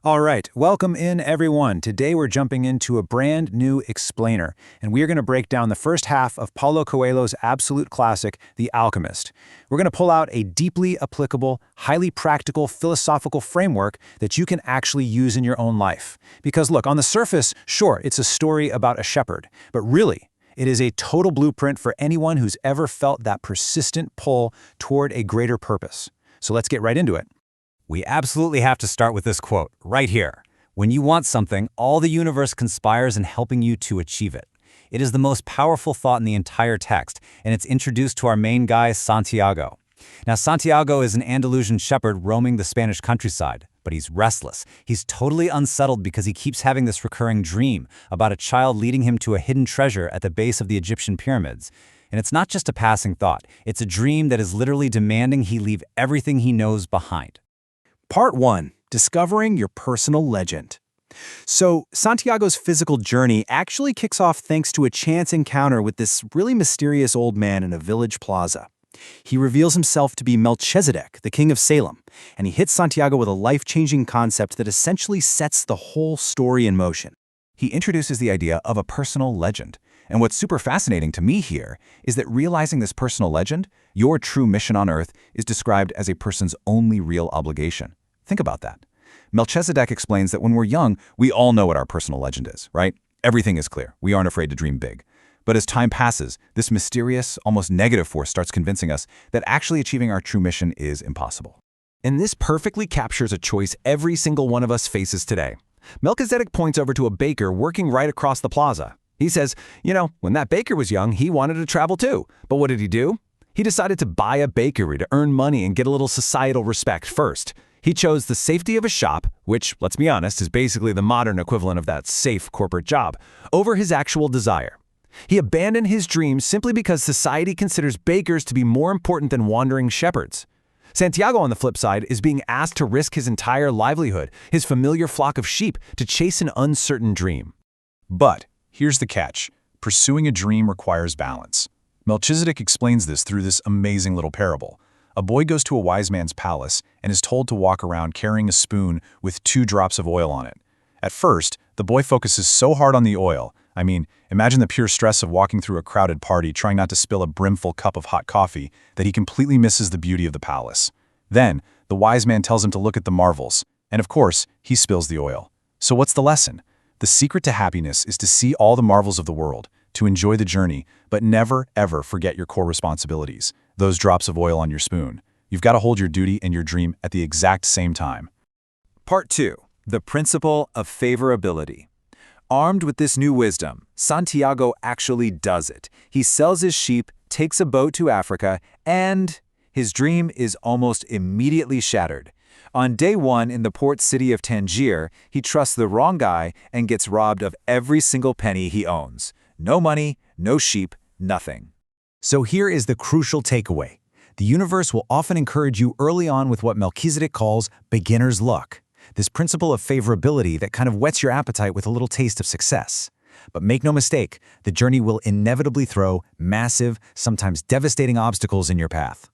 All right, welcome in everyone. Today we're jumping into a brand new explainer, and we are going to break down the first half of Paulo Coelho's absolute classic, The Alchemist. We're going to pull out a deeply applicable, highly practical philosophical framework that you can actually use in your own life. Because look, on the surface, sure, it's a story about a shepherd, but really, it is a total blueprint for anyone who's ever felt that persistent pull toward a greater purpose. So let's get right into it. We absolutely have to start with this quote, right here. When you want something, all the universe conspires in helping you to achieve it. It is the most powerful thought in the entire text, and it's introduced to our main guy, Santiago. Now, Santiago is an Andalusian shepherd roaming the Spanish countryside, but he's restless. He's totally unsettled because he keeps having this recurring dream about a child leading him to a hidden treasure at the base of the Egyptian pyramids. And it's not just a passing thought. It's a dream that is literally demanding he leave everything he knows behind. Part 1. Discovering your personal legend. So, Santiago's physical journey actually kicks off thanks to a chance encounter with this really mysterious old man in a village plaza. He reveals himself to be Melchizedek, the king of Salem, and he hits Santiago with a life-changing concept that essentially sets the whole story in motion. He introduces the idea of a personal legend. And what's super fascinating to me here is that realizing this personal legend, your true mission on Earth, is described as a person's only real obligation. Think about that. Melchizedek explains that when we're young, we all know what our personal legend is, right? Everything is clear. We aren't afraid to dream big. But as time passes, this mysterious, almost negative force starts convincing us that actually achieving our true mission is impossible. And this perfectly captures a choice every single one of us faces today. Melchizedek points over to a baker working right across the plaza. He says, when that baker was young, he wanted to travel too. But what did he do? He decided to buy a bakery to earn money and get a little societal respect first. He chose the safety of a shop, which, let's be honest, is basically the modern equivalent of that safe corporate job, over his actual desire. He abandoned his dreams simply because society considers bakers to be more important than wandering shepherds. Santiago, on the flip side, is being asked to risk his entire livelihood, his familiar flock of sheep, to chase an uncertain dream. But here's the catch. Pursuing a dream requires balance. Melchizedek explains this through this amazing little parable. A boy goes to a wise man's palace and is told to walk around carrying a spoon with 2 drops of oil on it. At first, the boy focuses so hard on the oil. Imagine the pure stress of walking through a crowded party trying not to spill a brimful cup of hot coffee that he completely misses the beauty of the palace. Then, the wise man tells him to look at the marvels, and of course, he spills the oil. So what's the lesson? The secret to happiness is to see all the marvels of the world, to enjoy the journey, but never, ever forget your core responsibilities, those drops of oil on your spoon. You've got to hold your duty and your dream at the exact same time. Part 2. The principle of favorability. Armed with this new wisdom, Santiago actually does it. He sells his sheep, takes a boat to Africa, and his dream is almost immediately shattered. On day 1 in the port city of Tangier, he trusts the wrong guy and gets robbed of every single penny he owns. No money, no sheep, nothing. So here is the crucial takeaway. The universe will often encourage you early on with what Melchizedek calls beginner's luck. This principle of favorability that kind of whets your appetite with a little taste of success. But make no mistake, the journey will inevitably throw massive, sometimes devastating obstacles in your path.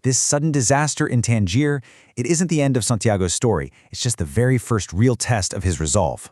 This sudden disaster in Tangier, it isn't the end of Santiago's story, it's just the very first real test of his resolve.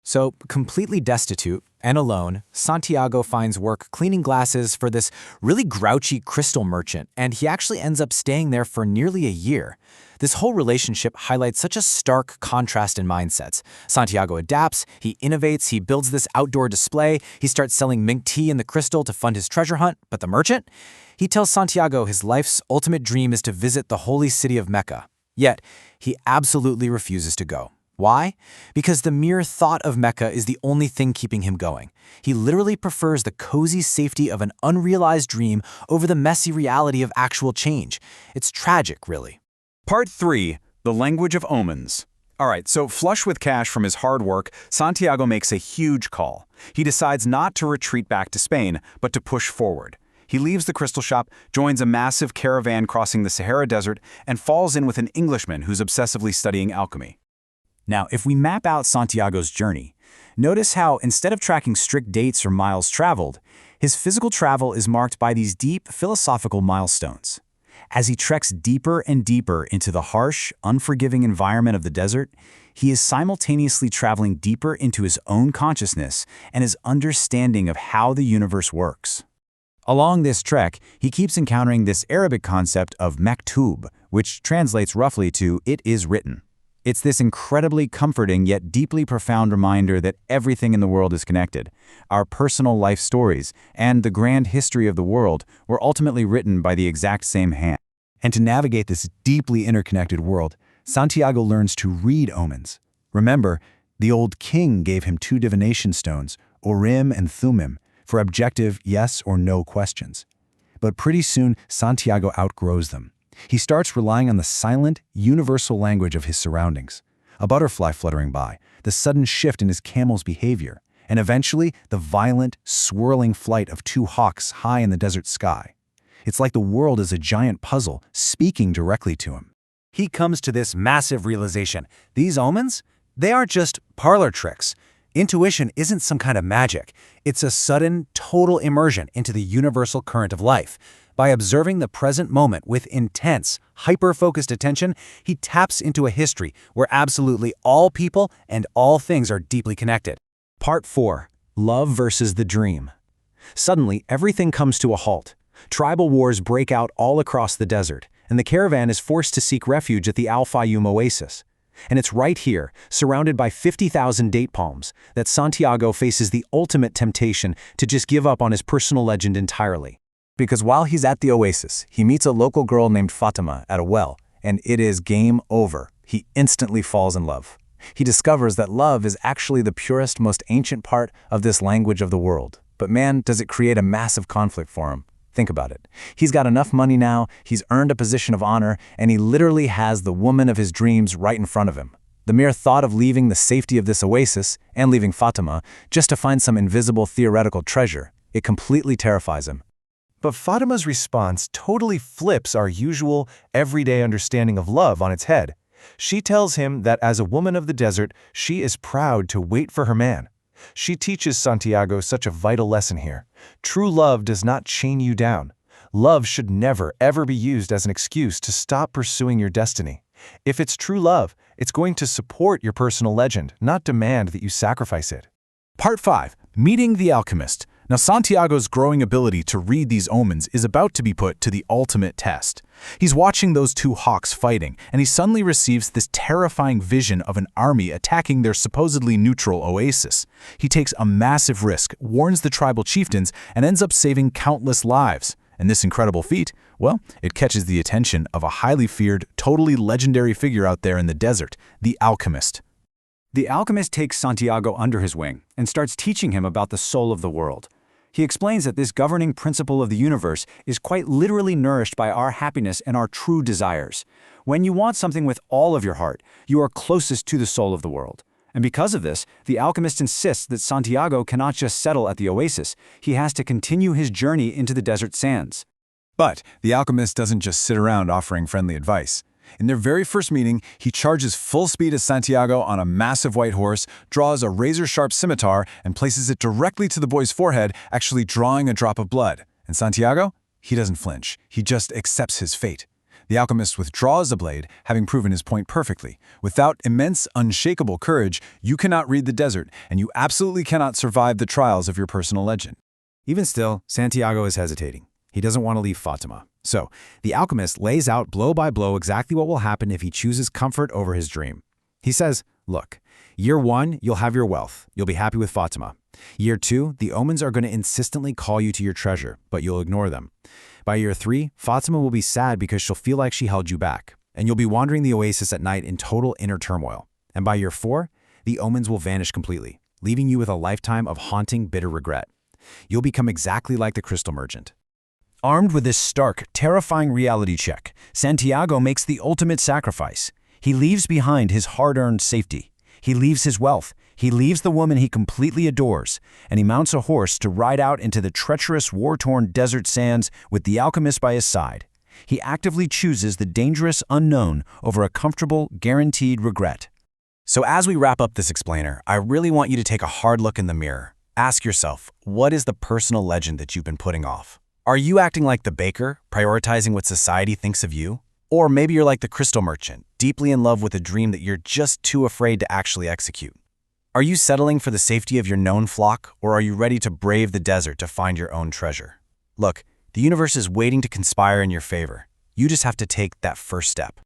So, completely destitute and alone, Santiago finds work cleaning glasses for this really grouchy crystal merchant, and he actually ends up staying there for nearly a year. This whole relationship highlights such a stark contrast in mindsets. Santiago adapts, he innovates, he builds this outdoor display, he starts selling mink tea in the crystal to fund his treasure hunt, but the merchant? He tells Santiago his life's ultimate dream is to visit the holy city of Mecca. Yet, he absolutely refuses to go. Why? Because the mere thought of Mecca is the only thing keeping him going. He literally prefers the cozy safety of an unrealized dream over the messy reality of actual change. It's tragic, really. Part 3. The language of omens. All right, so flush with cash from his hard work, Santiago makes a huge call. He decides not to retreat back to Spain, but to push forward. He leaves the crystal shop, joins a massive caravan crossing the Sahara Desert, and falls in with an Englishman who's obsessively studying alchemy. Now, if we map out Santiago's journey, notice how instead of tracking strict dates or miles traveled, his physical travel is marked by these deep philosophical milestones. As he treks deeper and deeper into the harsh, unforgiving environment of the desert, he is simultaneously traveling deeper into his own consciousness and his understanding of how the universe works. Along this trek, he keeps encountering this Arabic concept of maktub, which translates roughly to "it is written." It's this incredibly comforting yet deeply profound reminder that everything in the world is connected. Our personal life stories and the grand history of the world were ultimately written by the exact same hand. And to navigate this deeply interconnected world, Santiago learns to read omens. Remember, the old king gave him 2 divination stones, Urim and Thummim, for objective yes or no questions. But pretty soon, Santiago outgrows them. He starts relying on the silent, universal language of his surroundings. A butterfly fluttering by, the sudden shift in his camel's behavior, and eventually the violent, swirling flight of 2 hawks high in the desert sky. It's like the world is a giant puzzle speaking directly to him. He comes to this massive realization. These omens? They aren't just parlor tricks. Intuition isn't some kind of magic. It's a sudden, total immersion into the universal current of life. By observing the present moment with intense, hyper-focused attention, he taps into a history where absolutely all people and all things are deeply connected. Part 4. Love versus the dream. Suddenly, everything comes to a halt. Tribal wars break out all across the desert, and the caravan is forced to seek refuge at the Al Fayoum oasis. And it's right here, surrounded by 50,000 date palms, that Santiago faces the ultimate temptation to just give up on his personal legend entirely. Because while he's at the oasis, he meets a local girl named Fatima at a well, and it is game over. He instantly falls in love. He discovers that love is actually the purest, most ancient part of this language of the world. But man, does it create a massive conflict for him. Think about it. He's got enough money now, he's earned a position of honor, and he literally has the woman of his dreams right in front of him. The mere thought of leaving the safety of this oasis, and leaving Fatima, just to find some invisible theoretical treasure, it completely terrifies him. But Fatima's response totally flips our usual, everyday understanding of love on its head. She tells him that as a woman of the desert, she is proud to wait for her man. She teaches Santiago such a vital lesson here. True love does not chain you down. Love should never, ever be used as an excuse to stop pursuing your destiny. If it's true love, it's going to support your personal legend, not demand that you sacrifice it. Part 5. Meeting the Alchemist. Now, Santiago's growing ability to read these omens is about to be put to the ultimate test. He's watching those 2 hawks fighting, and he suddenly receives this terrifying vision of an army attacking their supposedly neutral oasis. He takes a massive risk, warns the tribal chieftains, and ends up saving countless lives. And this incredible feat, well, it catches the attention of a highly feared, totally legendary figure out there in the desert, the Alchemist. The alchemist takes Santiago under his wing and starts teaching him about the soul of the world. He explains that this governing principle of the universe is quite literally nourished by our happiness and our true desires. When you want something with all of your heart, you are closest to the soul of the world. And because of this, the alchemist insists that Santiago cannot just settle at the oasis. He has to continue his journey into the desert sands. But the alchemist doesn't just sit around offering friendly advice. In their very first meeting, he charges full speed at Santiago on a massive white horse, draws a razor-sharp scimitar, and places it directly to the boy's forehead, actually drawing a drop of blood. And Santiago? He doesn't flinch. He just accepts his fate. The alchemist withdraws the blade, having proven his point perfectly. Without immense, unshakable courage, you cannot read the desert, and you absolutely cannot survive the trials of your personal legend. Even still, Santiago is hesitating. He doesn't want to leave Fatima. So, the alchemist lays out blow by blow exactly what will happen if he chooses comfort over his dream. He says, look, year 1, you'll have your wealth. You'll be happy with Fatima. Year 2, the omens are going to insistently call you to your treasure, but you'll ignore them. By year 3, Fatima will be sad because she'll feel like she held you back, and you'll be wandering the oasis at night in total inner turmoil. And by year 4, the omens will vanish completely, leaving you with a lifetime of haunting, bitter regret. You'll become exactly like the crystal merchant. Armed with this stark, terrifying reality check, Santiago makes the ultimate sacrifice. He leaves behind his hard-earned safety. He leaves his wealth. He leaves the woman he completely adores, and he mounts a horse to ride out into the treacherous, war-torn desert sands with the alchemist by his side. He actively chooses the dangerous unknown over a comfortable, guaranteed regret. So as we wrap up this explainer, I really want you to take a hard look in the mirror. Ask yourself, what is the personal legend that you've been putting off? Are you acting like the baker, prioritizing what society thinks of you? Or maybe you're like the crystal merchant, deeply in love with a dream that you're just too afraid to actually execute. Are you settling for the safety of your known flock, or are you ready to brave the desert to find your own treasure? Look, the universe is waiting to conspire in your favor. You just have to take that first step.